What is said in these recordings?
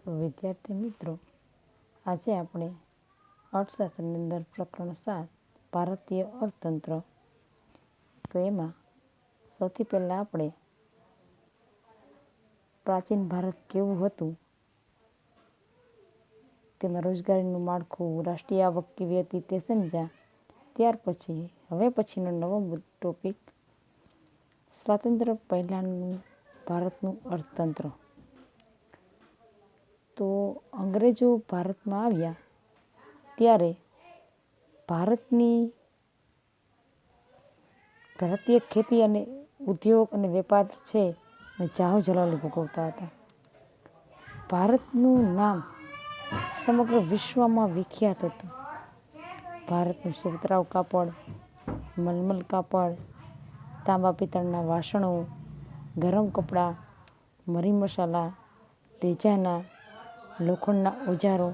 તો વિદ્યાર્થી મિત્રો, આજે આપણે અર્થશાસ્ત્રની અંદર પ્રકરણ 7 ભારતીય અર્થતંત્ર. તો એમાં સૌથી પહેલાં આપણે પ્રાચીન ભારત કેવું હતું, તેમાં રોજગારીનું માળખું, રાષ્ટ્રીય આવક કેવી હતી તે સમજ્યા. ત્યાર પછી હવે પછીનો નવો ટોપિક, સ્વાતંત્ર્ય પહેલાંનું ભારતનું અર્થતંત્ર. તો અંગ્રેજો ભારતમાં આવ્યા ત્યારે ભારતીય ખેતી અને ઉદ્યોગ અને વેપાર છે એ જાહો જલાલી ભોગવતા હતા. ભારતનું નામ સમગ્ર વિશ્વમાં વિખ્યાત હતું. ભારતનું સુતરાઉ કાપડ, મલમલ કાપડ, તાંબા પિત્તળના વાસણો, ગરમ કપડાં, મરી મસાલા, તેજાના, લોખંડના ઓજારો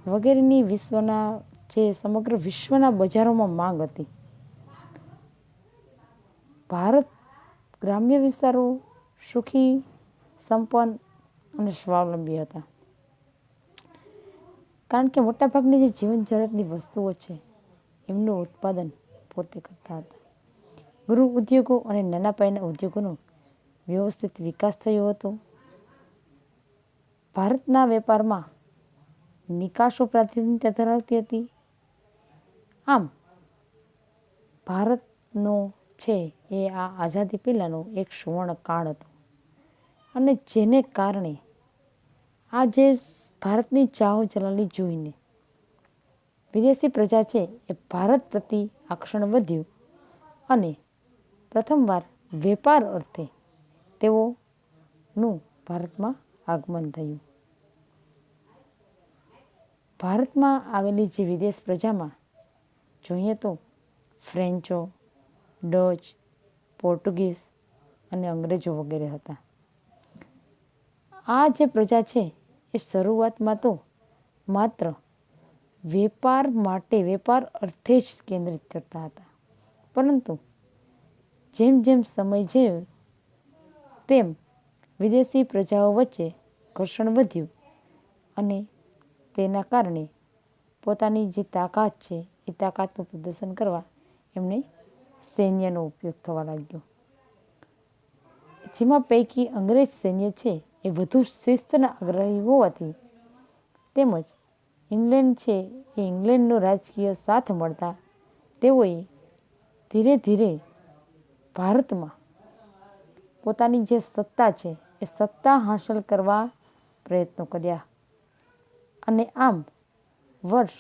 વગેરેની સમગ્ર વિશ્વના બજારોમાં માંગ હતી. ભારત ગ્રામ્ય વિસ્તારો સુખી, સંપન્ન અને સ્વાવલંબી હતા, કારણ કે મોટાભાગની જે જીવન જરૂરિયાતની વસ્તુઓ છે એમનું ઉત્પાદન પોતે કરતા હતા. ગૃહ ઉદ્યોગો અને નાના પાયાના ઉદ્યોગોનો વ્યવસ્થિત વિકાસ થયો હતો. ભારતના વેપારમાં નિકાસો પ્રાધાન્યતા ધરાવતી હતી. આમ ભારતનો છે એ આ આઝાદી પહેલાંનો એક સુવર્ણ કાળ હતો, અને જેને કારણે આજે ભારતની જાહો જલાલી જોઈને વિદેશી પ્રજા છે એ ભારત પ્રતિ આકર્ષણ વધ્યું, અને પ્રથમવાર વેપાર અર્થે તેઓનું ભારતમાં આગમન થયું. ભારતમાં આવેલી જે વિદેશ પ્રજામાં જોઈએ તો ફ્રેન્ચો, ડચ, પોર્ટુગીઝ અને અંગ્રેજો વગેરે હતા. આ જે પ્રજા છે એ શરૂઆતમાં તો માત્ર વેપાર અર્થે જ કેન્દ્રિત કરતા હતા, પરંતુ જેમ જેમ સમય ગયો તેમ વિદેશી પ્રજાઓ વચ્ચે ઘર્ષણ વધ્યું, અને તેના કારણે પોતાની જે તાકાત છે એ તાકાતનું પ્રદર્શન કરવા એમને સૈન્યનો ઉપયોગ થવા લાગ્યો. જેમાં પૈકી અંગ્રેજ સૈન્ય છે એ વધુ શિસ્તના આગ્રહી હોવાથી, તેમજ ઇંગ્લેન્ડ છે એ ઇંગ્લેન્ડનો રાજકીય સાથ મળતા તેઓએ ધીરે ધીરે ભારતમાં પોતાની જે સત્તા છે એ સત્તા હાંસલ કરવા પ્રયત્નો કર્યા. અને આમ વર્ષ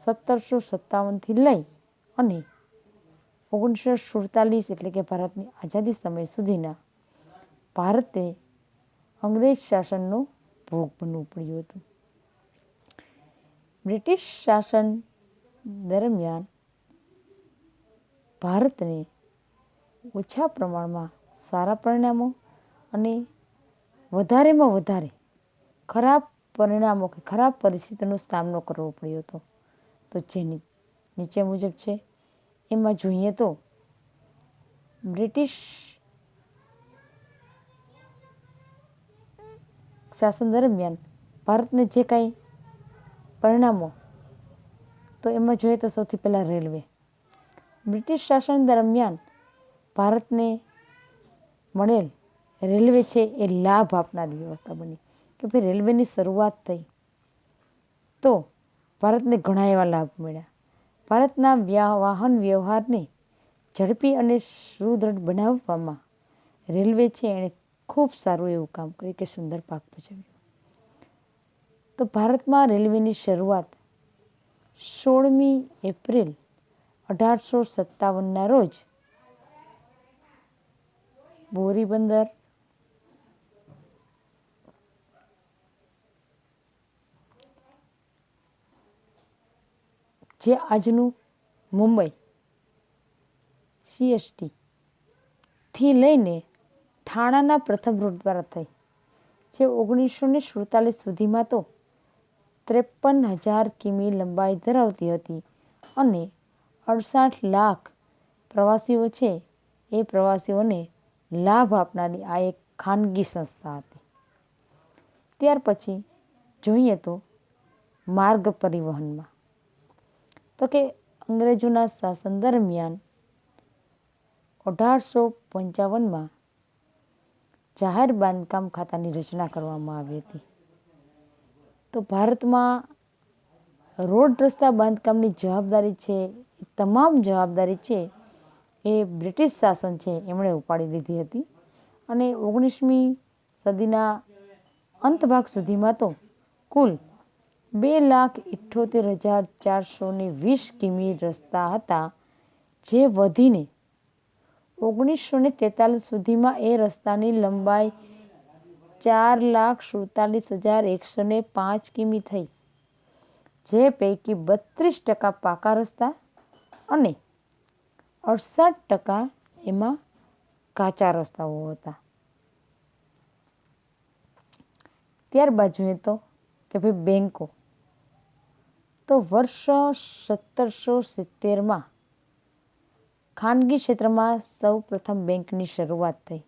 1757થી લઈ અને 1947 એટલે કે ભારતની આઝાદી સમય સુધીના ભારતે અંગ્રેજ શાસનનો ભોગ બનવું પડ્યું હતું. બ્રિટિશ શાસન દરમિયાન ભારતને ઓછા પ્રમાણમાં સારા પરિણામો અને વધારેમાં વધારે ખરાબ પરિણામો કે ખરાબ પરિસ્થિતિનો સામનો કરવો પડ્યો હતો. તો જે નીચે મુજબ છે. એમાં જોઈએ તો બ્રિટિશ શાસન દરમિયાન ભારતને જે કાંઈ પરિણામો, તો એમાં જોઈએ તો સૌથી પહેલાં રેલવે. બ્રિટિશ શાસન દરમિયાન ભારતને મળેલ રેલવે છે એ લાભ આપનારી વ્યવસ્થા બની, કે ભાઈ રેલવેની શરૂઆત થઈ તો ભારતને ઘણા એવા લાભ મળ્યા. ભારતના વાહન વ્યવહારને ઝડપી અને સુદૃઢ બનાવવામાં રેલવે છે એણે ખૂબ સારું એવું કામ કર્યું, કે સુંદર ભાગ ભજવ્યો. તો ભારતમાં રેલવેની શરૂઆત 16મી એપ્રિલ 1857ના રોજ બોરીબંદર, જે આજનું મુંબઈ CST થી લઈને થાણાના પ્રથમ રૂટ દ્વારા થઈ, જે 1947 સુધીમાં તો 53,000 કિમી લંબાઈ ધરાવતી હતી, અને 68 લાખ પ્રવાસીઓ છે એ પ્રવાસીઓને લાભ આપનારી આ એક ખાનગી સંસ્થા હતી. ત્યાર પછી જોઈએ તો માર્ગ પરિવહનમાં, તો કે અંગ્રેજોના શાસન દરમિયાન 1855માં જાહેર બાંધકામ ખાતાની રચના કરવામાં આવી હતી. તો ભારતમાં રોડ રસ્તા બાંધકામની જવાબદારી છે, તમામ જવાબદારી છે એ બ્રિટિશ શાસન છે એમણે ઉપાડી લીધી હતી. અને 19મી સદીના અંત ભાગ સુધીમાં તો કુલ 2,78,420 કિમી રસ્તા હતા, જે વધીને 1943 સુધીમાં એ રસ્તાની લંબાઈ 4,47,105 કિમી થઈ, જે પૈકી 32% પાકા રસ્તા અને 68% એમાં કાચા રસ્તાઓ હતા. ત્યારબાદ જોઈએ તો કે ભાઈ બેન્કો, તો વર્ષ 1770માં ખાનગી ક્ષેત્રમાં સૌ પ્રથમ બેંકની શરૂઆત થઈ,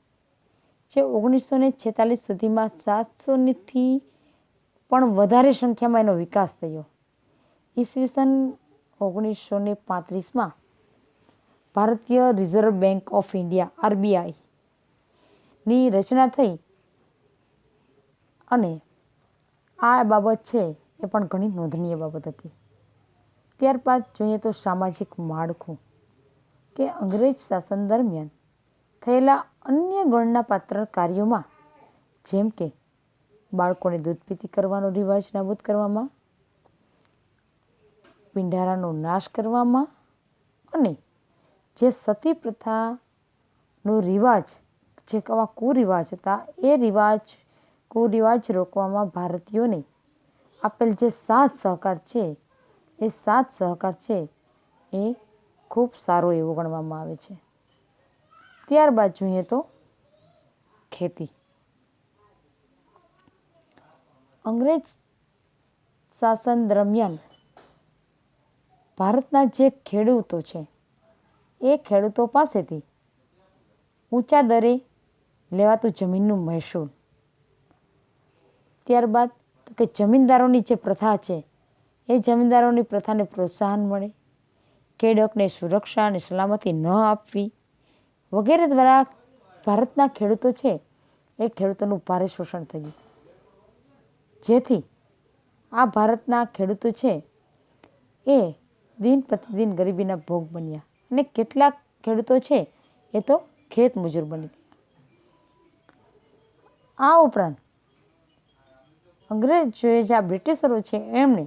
જે 1946 સુધીમાં 700થી પણ વધારે સંખ્યામાં એનો વિકાસ થયો. ઈસવીસન 1935માં ભારતીય reserve bank of India RBI ની રચના થઈ, અને આ બાબત છે એ પણ ઘણી નોંધનીય બાબત હતી. ત્યારબાદ જોઈએ તો સામાજિક માળખું, કે અંગ્રેજ શાસન દરમિયાન થયેલા અન્ય ગણનાપાત્ર કાર્યોમાં, જેમ કે બાળકોને દૂધપીતી કરવાનો રિવાજ નાબૂદ કરવામાં, પિંડારાનો નાશ કરવામાં, અને જે સતી પ્રથાનો રિવાજ, જે કુરિવાજ હતા, એ કુરિવાજ રોકવામાં ભારતીયોને આપેલ જે સાથ સહકાર છે, એ સાથ સહકાર છે એ ખૂબ સારો એવો ગણવામાં આવે છે. ત્યારબાદ જોઈએ તો ખેતી. અંગ્રેજ શાસન દરમિયાન ભારતના જે ખેડૂતો છે એ ખેડૂતો પાસેથી ઊંચા દરે લેવાતું જમીનનું મહેસૂલ, ત્યારબાદ કે જમીનદારોની જે પ્રથા છે એ જમીનદારોની પ્રથાને પ્રોત્સાહન મળે, ખેડૂતને સુરક્ષા અને સલામતી ન આપવી વગેરે દ્વારા ભારતના ખેડૂતો છે એ ખેડૂતોનું ભારે શોષણ થયું, જેથી આ ભારતના ખેડૂતો છે એ દિન પ્રતિદિન ગરીબીના ભોગ બન્યા, અને કેટલાક ખેડૂતો છે એ તો ખેત મજૂર બની ગયા. આ ઉપરાંત અંગ્રેજોએ જે બ્રિટિશરો છે એમણે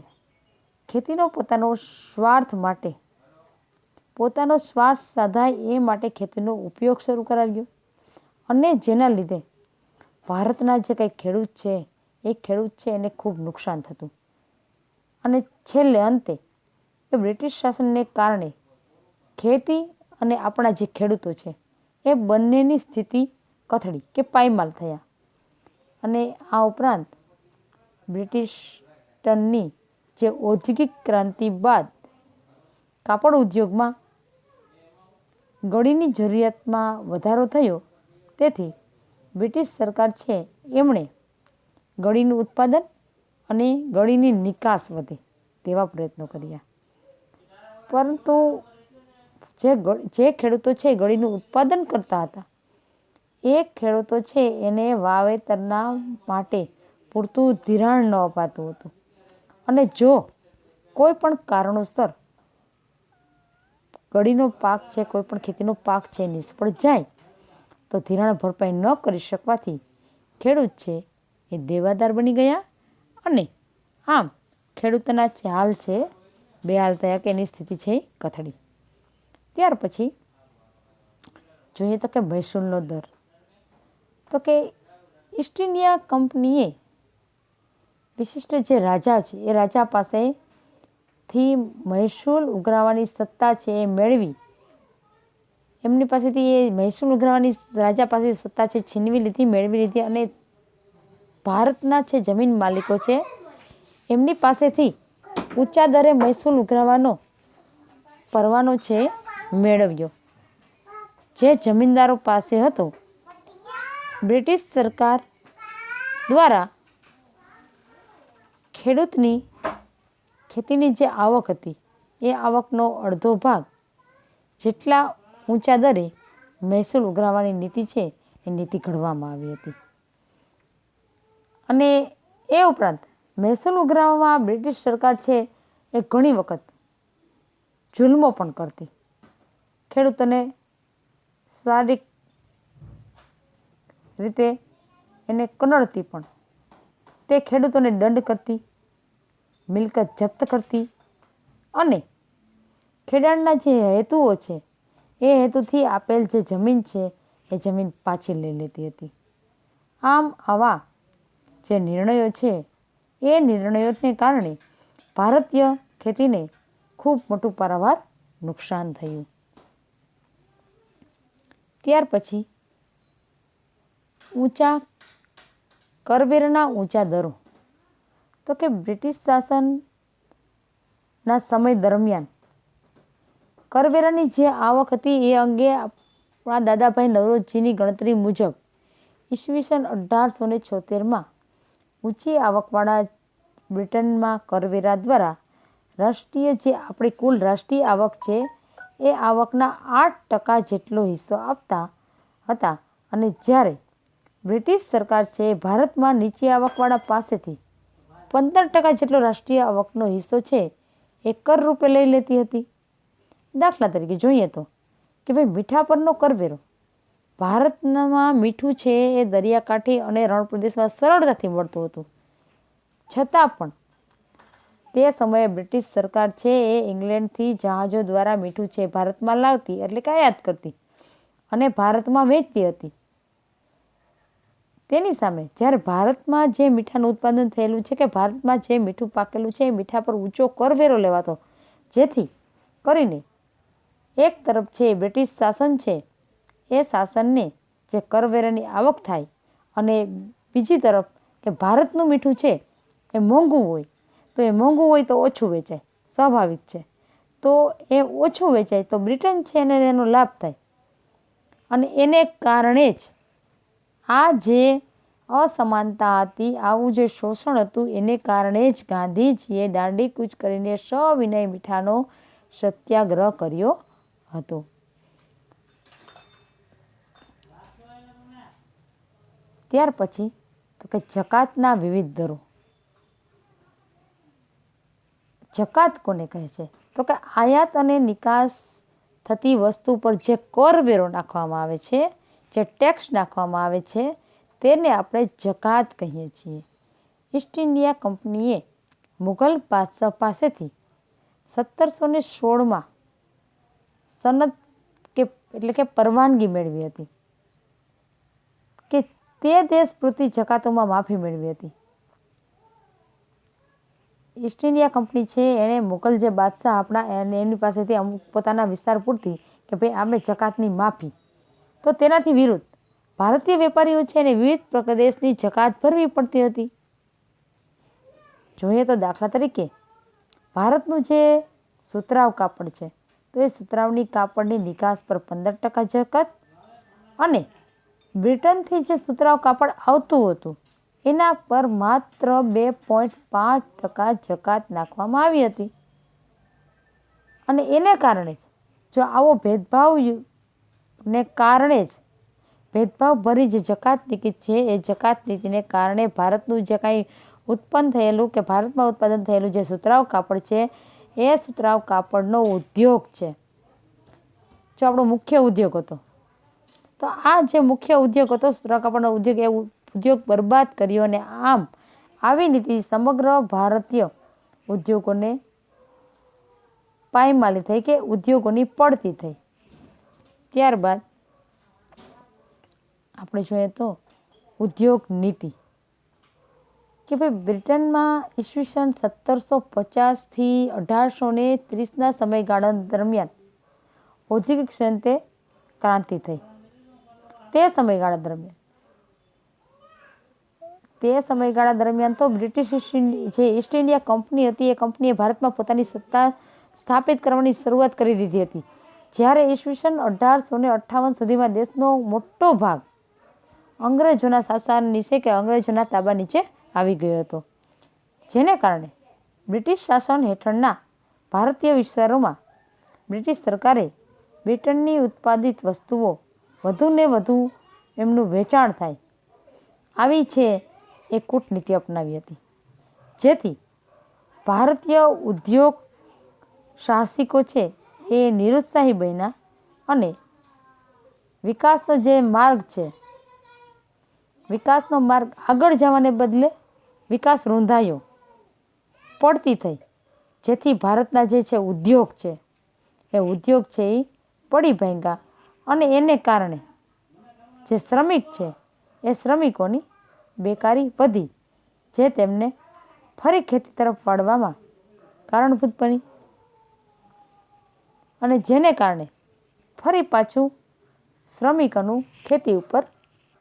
ખેતીનો પોતાનો સ્વાર્થ સાધાય એ માટે ખેતીનો ઉપયોગ શરૂ કરાવ્યો, અને જેના લીધે ભારતના જે કંઈ ખેડૂત છે એને ખૂબ નુકસાન થતું. અને છેલ્લે અંતે એ બ્રિટિશ શાસનને કારણે ખેતી અને આપણા જે ખેડૂતો છે એ બંનેની સ્થિતિ કથળી કે પાયમાલ થયા. અને આ ઉપરાંત બ્રિટિશની જે ઔદ્યોગિક ક્રાંતિ બાદ કાપડ ઉદ્યોગમાં ગળીની જરૂરિયાતમાં વધારો થયો, તેથી બ્રિટિશ સરકાર છે એમણે ગળીનું ઉત્પાદન અને ગળીની નિકાસ વધે તેવા પ્રયત્નો કર્યા. પરંતુ જે ખેડૂતો છે ગળીનું ઉત્પાદન કરતા હતા, એ ખેડૂતો છે એને વાવેતરના માટે પૂરતું ધિરાણ ન અપાતું હતું, અને જો કોઈ પણ કારણોસર ગળીનો પાક છે, કોઈ પણ ખેતીનો પાક છે નિષ્ફળ જાય, તો ધિરાણ ભરપાઈ ન કરી શકવાથી ખેડૂત છે એ દેવાદાર બની ગયા, અને આમ ખેડૂતોના જે હાલ છે બેહાલ થયા, કે એની સ્થિતિ છે કથળી. ત્યાર પછી જોઈએ તો કે મહેસૂલનો દર, તો કે ઈસ્ટ ઇન્ડિયા કંપનીએ વિશિષ્ટ જે રાજા છે એ રાજા પાસેથી મહેસૂલ ઉઘરાવવાની સત્તા છે એ મેળવી, એમની પાસેથી એ મહેસૂલ ઉઘરાવવાની રાજા પાસે સત્તા છે છીનવી લીધી, મેળવી લીધી, અને ભારતના જે જમીન માલિકો છે એમની પાસેથી ઊંચા દરે મહેસૂલ ઉઘરાવવાનો પરવાનો છે મેળવ્યો, જે જમીનદારો પાસે હતો. બ્રિટિશ સરકાર દ્વારા ખેડૂતની ખેતીની જે આવક હતી એ આવકનો અડધો ભાગ જેટલા ઊંચા દરે મહેસૂલ ઉઘરાવવાની નીતિ છે એ નીતિ ઘડવામાં આવી હતી. અને એ ઉપરાંત મહેસૂલ ઉઘરાવવામાં બ્રિટિશ સરકાર છે એ ઘણી વખત જુલ્મો પણ કરતી, ખેડૂતોને શારીરિક રીતે એને કનડતી પણ. તે ખેડૂતોને દંડ કરતી, મિલકત જપ્ત કરતી અને ખેડાણના જે હેતુઓ છે એ હેતુથી આપેલ જે જમીન છે એ જમીન પાછી લઈ લેતી હતી. આમ આવા જે નિર્ણયો છે એ નિર્ણયોને કારણે ભારતીય ખેતીને ખૂબ મોટું પારાવાર નુકસાન થયું. ત્યાર પછી ઊંચા કરવેરાના ઊંચા દરો. તો કે બ્રિટિશ શાસનના સમય દરમિયાન કરવેરાની જે આવક હતી એ અંગે આપણા દાદાભાઈ નવરોજીની ગણતરી મુજબ ઈસવીસન 1876માં ઊંચી આવકવાળા બ્રિટનમાં કરવેરા દ્વારા રાષ્ટ્રીય જે આપણી કુલ રાષ્ટ્રીય આવક છે એ આવકના 8% જેટલો હિસ્સો આપતા હતા. અને જ્યારે બ્રિટિશ સરકાર છે ભારતમાં નીચી આવકવાળા પાસેથી 15% જેટલો રાષ્ટ્રીય આવકનો હિસ્સો છે એ કર રૂપે લઈ લેતી હતી. દાખલા તરીકે જોઈએ તો કે ભાઈ મીઠા પરનો કરવેરો. ભારતમાં મીઠું છે એ દરિયાકાંઠે અને રણ પ્રદેશમાં સરળતાથી મળતું હતું, છતાં પણ તે સમયે બ્રિટિશ સરકાર છે એ ઇંગ્લેન્ડથી જહાજો દ્વારા મીઠું છે ભારતમાં લાવતી, એટલે કે આયાત કરતી અને ભારતમાં વેચતી હતી. તેની સામે જ્યારે ભારતમાં જે મીઠાનું ઉત્પાદન થયેલું છે કે ભારતમાં જે મીઠું પાકેલું છે એ મીઠા પર ઊંચો કરવેરો લેવાતો, જેથી કરીને એક તરફ છે બ્રિટિશ શાસન છે એ શાસનને જે કરવેરાની આવક થાય અને બીજી તરફ કે ભારતનું મીઠું છે એ મોંઘું હોય, તો એ મોંઘું હોય તો ઓછું વેચાય, સ્વાભાવિક છે. તો એ ઓછું વેચાય તો બ્રિટન છે એને એનો લાભ થાય. અને એને કારણે જ આ જે અસમાનતા હતી, આવું જે શોષણ હતું, એને કારણે જ ગાંધીજીએ દાંડી કૂચ કરીને સવિનય મીઠાનો સત્યાગ્રહ કર્યો હતો. ત્યાર પછી તો કે જકાતના વિવિધ દરો. જકાત કોને કહે છે? તો કે આયાત અને નિકાસ થતી વસ્તુ પર જે કરવેરો નાખવામાં આવે છે, જે ટેક્સ નાખવામાં આવે છે, તેને આપણે જકાત કહીએ છીએ. ઈસ્ટ ઇન્ડિયા કંપનીએ મુઘલ બાદશાહ પાસેથી 1716માં સનદ એટલે કે પરવાનગી મેળવી હતી કે તે દેશ પૂરતી જકાતોમાં માફી મેળવી હતી. ઈસ્ટ ઇન્ડિયા કંપની છે એણે મુઘલ જે બાદશાહ આપણા એની પાસેથી અમુક પોતાના વિસ્તાર પૂરતી કે ભાઈ આપણે જકાતની માફી, તો તેનાથી વિરુદ્ધ ભારતીય વેપારીઓ છે એને વિવિધ પ્રદેશની જકાત ભરવી પડતી હતી. જોઈએ તો દાખલા તરીકે ભારતનું જે સુતરાઉ કાપડ છે તો એ સુતરાઉની કાપડની નિકાસ પર 15% જકાત અને બ્રિટનથી જે સુતરાઉ કાપડ આવતું હતું એના પર માત્ર 2.5% જકાત નાખવામાં આવી હતી. અને એને કારણે જ જો આવો ભેદભાવને કારણે જ ભેદભાવ ભરી જે જકાત નીતિ છે એ જકાત નીતિને કારણે ભારતનું જે કાંઈ ઉત્પન્ન થયેલું કે ભારતમાં ઉત્પાદન થયેલું જે સુતરાઉ કાપડ છે એ સુતરાઉ કાપડનો ઉદ્યોગ છે, જો આપણો મુખ્ય ઉદ્યોગ હતો, તો આ જે મુખ્ય ઉદ્યોગ હતો સુતરાઉ કાપડનો ઉદ્યોગ, એ ઉદ્યોગ બરબાદ કર્યો. અને આમ આવી નીતિ સમગ્ર ભારતીય ઉદ્યોગોને પાયમાલી થઈ કે ઉદ્યોગોની પડતી થઈ. ત્યારબાદ આપણે જોઈએ તો ઉદ્યોગ નીતિ કે ભાઈ બ્રિટનમાં ઈસવીસન 1750થી 1830ના સમયગાળા દરમિયાન ઔદ્યોગિક ક્ષેત્રે ક્રાંતિ થઈ. તે સમયગાળા દરમિયાન તો બ્રિટિશ જે ઈસ્ટ ઇન્ડિયા કંપની હતી એ કંપનીએ ભારતમાં પોતાની સત્તા સ્થાપિત કરવાની શરૂઆત કરી દીધી હતી. જ્યારે ઈસવીસન 1858 સુધીમાં દેશનો મોટો ભાગ અંગ્રેજોના શાસન નીચે કે અંગ્રેજોના તાબા નીચે આવી ગયો હતો. જેને કારણે બ્રિટિશ શાસન હેઠળના ભારતીય વિસ્તારોમાં બ્રિટિશ સરકારે બ્રિટનની ઉત્પાદિત વસ્તુઓ વધુને વધુ એમનું વેચાણ થાય આવી છે એ કૂટનીતિ અપનાવી હતી, જેથી ભારતીય ઉદ્યોગ સાહસિકો છે એ નિરુત્સાહી બન્યા અને વિકાસનો જે માર્ગ છે, વિકાસનો માર્ગ આગળ જવાને બદલે વિકાસ રૂંધાયો, પડતી થઈ, જેથી ભારતના જે છે ઉદ્યોગ છે એ પડી ભાંગ્યા અને એને કારણે જે શ્રમિક છે એ શ્રમિકોની બેકારી વધી, જે તેમને ફરી ખેતી તરફ વાળવામાં કારણભૂત બની અને જેને કારણે ફરી પાછું શ્રમિકોનું ખેતી ઉપર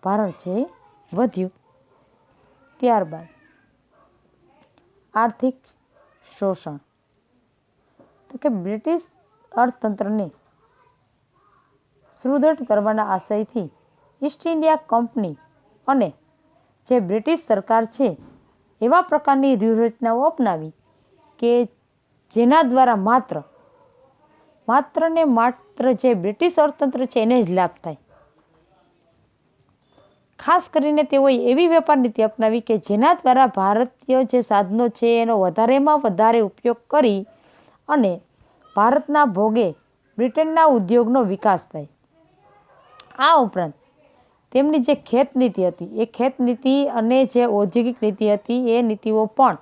ભારણ છે એ વધ્યું. ત્યારબાદ આર્થિક શોષણ. તો કે બ્રિટિશ અર્થતંત્રને સુદૃઢ કરવાના આશયથી ઈસ્ટ ઇન્ડિયા કંપની અને જે બ્રિટિશ સરકાર છે એવા પ્રકારની વ્યૂહરચનાઓ અપનાવી કે જેના દ્વારા માત્ર ને માત્ર જે બ્રિટિશ અર્થતંત્ર છે એને જ લાભ થાય. ખાસ કરીને તેઓએ એવી વેપાર નીતિ અપનાવી કે જેના દ્વારા ભારતીય જે સાધનો છે એનો વધારેમાં વધારે ઉપયોગ કરી અને ભારતના ભોગે બ્રિટનના ઉદ્યોગનો વિકાસ થાય. આ ઉપરાંત તેમની જે ખેત નીતિ હતી એ ખેત નીતિ અને જે ઔદ્યોગિક નીતિ હતી એ નીતિઓ પણ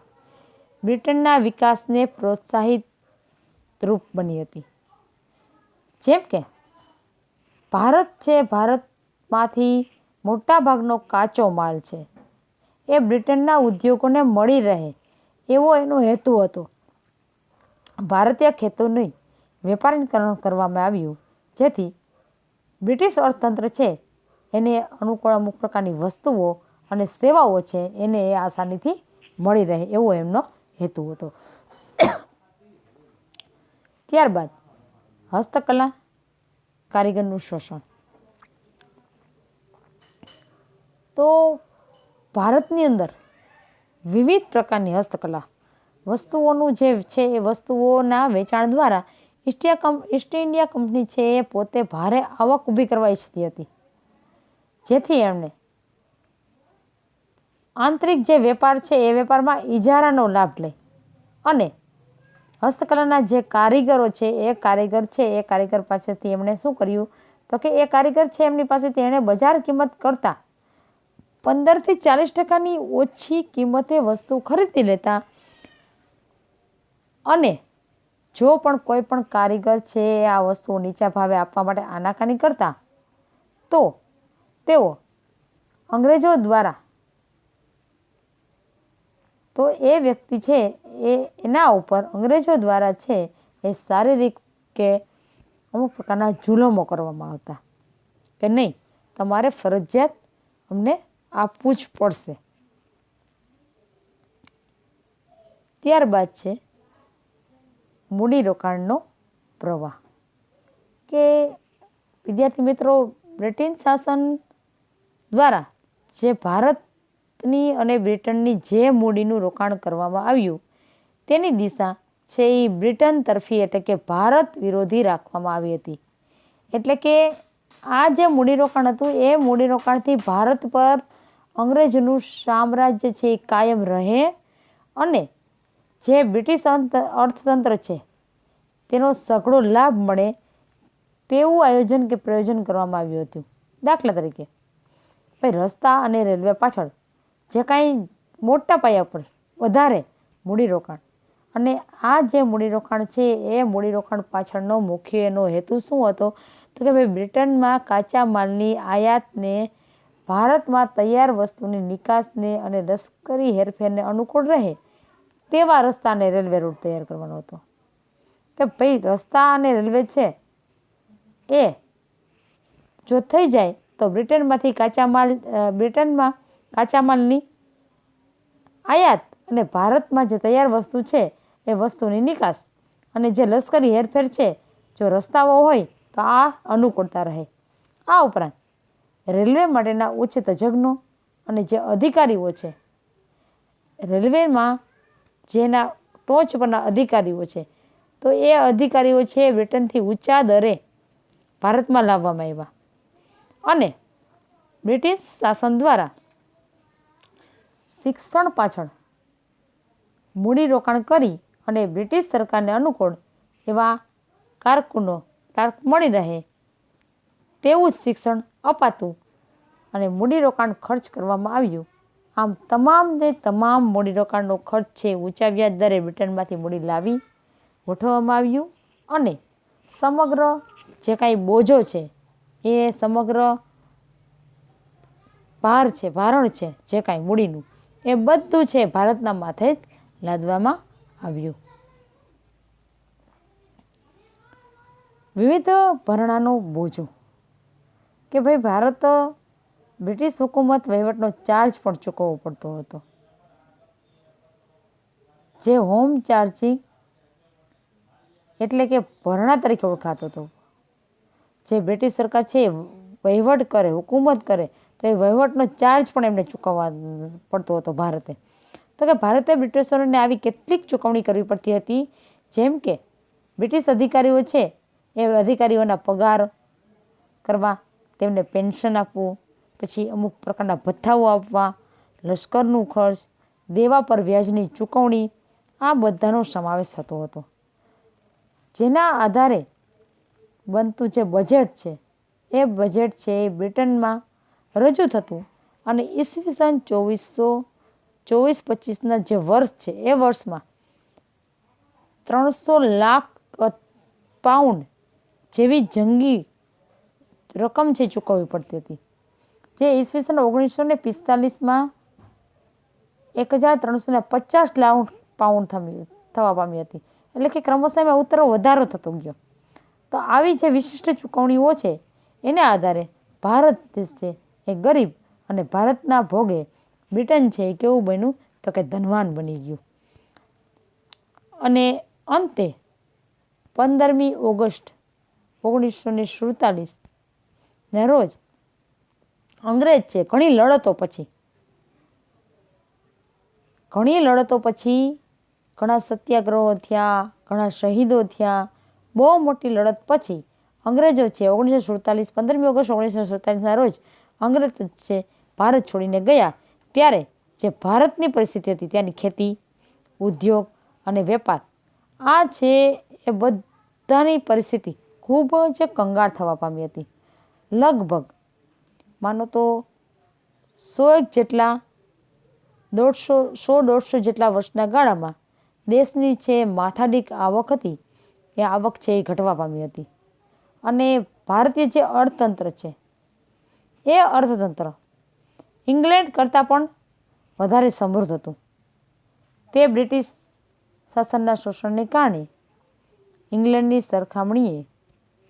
બ્રિટનના વિકાસને પ્રોત્સાહિત રૂપ બની હતી. જેમ કે ભારતમાંથી મોટા ભાગનો કાચો માલ છે એ બ્રિટનના ઉદ્યોગોને મળી રહે એવો એનો હેતુ હતો. ભારતીય ખેતોનું વેપારીકરણ કરવામાં આવ્યું, જેથી બ્રિટિશ અર્થતંત્ર છે એને અનુકૂળ અમુક પ્રકારની વસ્તુઓ અને સેવાઓ છે એને એ આસાનીથી મળી રહે એવો એમનો હેતુ હતો. ત્યારબાદ હસ્તકલા કારીગરનું શોષણ. તો ભારતની અંદર વિવિધ પ્રકારની હસ્તકલા વસ્તુઓનું જે છે એ વસ્તુઓના વેચાણ દ્વારા ઈસ્ટ ઇન્ડિયા કંપની છે એ પોતે ભારે આવક ઊભી કરવા ઈચ્છતી હતી, જેથી એમણે આંતરિક જે વેપાર છે એ વેપારમાં ઇજારાનો લાભ લઈ અને હસ્તકલાના જે કારીગરો છે એ કારીગર પાસેથી એમણે શું કર્યું તો કે એ કારીગર છે એમની પાસેથી એણે બજાર કિંમત કરતાં 15થી 40% ઓછી કિંમતે વસ્તુ ખરીદી લેતા અને જો પણ કોઈ પણ કારીગર છે આ વસ્તુઓ નીચા ભાવે આપવા માટે આનાકાની કરતા તો તેઓ અંગ્રેજો દ્વારા તો એ વ્યક્તિ છે એના ઉપર અંગ્રેજો દ્વારા છે એ શારીરિક કે અમુક પ્રકારના જુલમો કરવામાં આવતા કે નહીં, તમારે ફરજિયાત અમને આપવું જ પડશે. ત્યારબાદ છે મૂડીરોકાણનો પ્રવાહ. કે વિદ્યાર્થી મિત્રો, બ્રિટિશ શાસન દ્વારા જે ભારતની અને બ્રિટનની જે મૂડીનું રોકાણ કરવામાં આવ્યું તેની દિશા છે એ બ્રિટન તરફી એટલે કે ભારત વિરોધી રાખવામાં આવી હતી. એટલે કે આ જે મૂડીરોકાણ હતું એ મૂડીરોકાણથી ભારત પર અંગ્રેજોનું સામ્રાજ્ય છે એ કાયમ રહે અને જે બ્રિટિશ અર્થતંત્ર છે તેનો સઘળો લાભ મળે તેવું આયોજન કે પ્રયોજન કરવામાં આવ્યું હતું. દાખલા તરીકે ભાઈ રસ્તા અને રેલવે પાછળ જે કાંઈ મોટા પાયા પર વધારે મૂડીરોકાણ અને આ જે મૂડીરોકાણ છે એ મૂડીરોકાણ પાછળનો મુખ્ય એનો હેતુ શું હતો તો કે ભાઈ બ્રિટનમાં કાચા માલની આયાતને ભારતમાં તૈયાર વસ્તુની નિકાસને અને લશ્કરી હેરફેરને અનુકૂળ રહે તેવા રસ્તા અને રેલવે રૂટ તૈયાર કરવાનો હતો. કે ભાઈ રસ્તા અને રેલવે છે એ જો થઈ જાય તો બ્રિટનમાં કાચા માલની આયાત અને ભારતમાં જે તૈયાર વસ્તુ છે એ વસ્તુની નિકાસ અને જે લશ્કરી હેરફેર છે જો રસ્તાઓ હોય તો આ અનુકૂળતા રહે. આ ઉપરાંત રેલવે માટેના ઉચ્ચ તજજ્ઞો અને જે અધિકારીઓ છે રેલવેમાં જેના ટોચ પરના અધિકારીઓ છે, તો એ અધિકારીઓ છે બ્રિટનથી ઊંચા દરે ભારતમાં લાવવામાં આવ્યા અને બ્રિટિશ શાસન દ્વારા શિક્ષણ પાછળ મૂડીરોકાણ કરી અને બ્રિટિશ સરકારને અનુકૂળ એવા કારકુનો મળી રહે તેવું જ શિક્ષણ અપાતું અને મૂડીરોકાણ ખર્ચ કરવામાં આવ્યું. આમ તમામ મૂડીરોકાણનો ખર્ચ છે ઊંચા વ્યાજ દરે બ્રિટનમાંથી મૂડી લાવી ગોઠવવામાં આવ્યું અને સમગ્ર જે કાંઈ બોજો છે એ સમગ્ર ભારણ છે જે કાંઈ મૂડીનું એ બધું છે ભારતના માથે જ લાદવામાં આવ્યું. વિવિધ ભરણાનો બોજો કે ભાઈ ભારત બ્રિટિશ હુકુમત વહીવટનો ચાર્જ પણ ચૂકવવો પડતો હતો, જે હોમ ચાર્જિંગ એટલે કે ભરણા તરીકે ઓળખાતો હતો. જે બ્રિટિશ સરકાર છે વહીવટ કરે, હુકુમત કરે તો એ વહીવટનો ચાર્જ પણ એમને ચૂકવવા પડતો હતો ભારતે. તો કે ભારતે બ્રિટિશરોને આવી કેટલીક ચૂકવણી કરવી પડતી હતી, જેમ કે બ્રિટિશ અધિકારીઓ છે એ અધિકારીઓના પગાર કરવા, તેમને પેન્શન આપવું, પછી અમુક પ્રકારના ભથ્થાઓ આપવા, લશ્કરનું ખર્ચ, દેવા પર વ્યાજની ચૂકવણી, આ બધાનો સમાવેશ થતો હતો. જેના આધારે બનતું જે બજેટ છે એ બજેટ છે એ બ્રિટનમાં રજૂ થતું અને ઈસવીસન 2424-25ના જે વર્ષ છે એ વર્ષમાં 300 લાખ પાઉન્ડ જેવી જંગી રકમ છે ચૂકવવી પડતી હતી, જે ઈસવીસન 1945માં 1350 લાખ પાઉન્ડ થવા પામી હતી. એટલે કે ક્રમશઃ એમાં વધારો થતો ગયો. તો આવી જે વિશિષ્ટ ચૂકવણીઓ છે એને આધારે ભારત દેશ છે એ ગરીબ અને ભારતના ભોગે બ્રિટન છે એ કેવું બન્યું તો કે ધનવાન બની ગયું. અને અંતે 15મી ઓગસ્ટ 1947ના રોજ અંગ્રેજ છે ઘણી લડતો પછી ઘણા સત્યાગ્રહો થયા, ઘણા શહીદો થયા, બહુ મોટી લડત પછી અંગ્રેજો છે 15મી ઓગસ્ટ 1947ના રોજ અંગ્રેજ છે ભારત છોડીને ગયા. ત્યારે જે ભારતની પરિસ્થિતિ હતી ત્યાંની ખેતી, ઉદ્યોગ અને વેપાર, આ છે એ બધાની પરિસ્થિતિ ખૂબ જ કંગાળ થવા પામી હતી. લગભગ માનો તો 100 જેટલા વર્ષના ગાળામાં દેશની છે માથાદીઠ આવક હતી એ આવક છે એ ઘટવા પામી હતી. અને ભારતીય જે અર્થતંત્ર છે એ અર્થતંત્ર ઇંગ્લેન્ડ કરતાં પણ વધારે સમૃદ્ધ હતું. તે બ્રિટિશ શાસનના શોષણને કારણે ઇંગ્લેન્ડની સરખામણીએ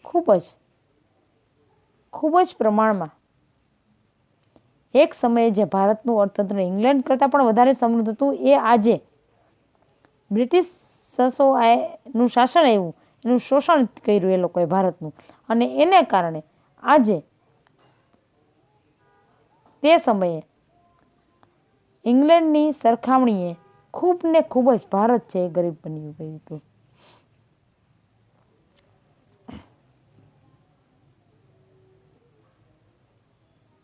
ખૂબ જ પ્રમાણમાં એક સમયે જે ભારતનું અર્થતંત્ર ઇંગ્લેન્ડ કરતાં પણ વધારે સમૃદ્ધ હતું, એ આજે બ્રિટિશ નું શાસન આવ્યું એનું શોષણ કર્યું એ લોકોએ ભારતનું, અને એને કારણે આજે તે સમયે ઇંગ્લેન્ડની સરખામણીએ ખૂબ જ ભારત છે એ ગરીબ બની ગયું હતું.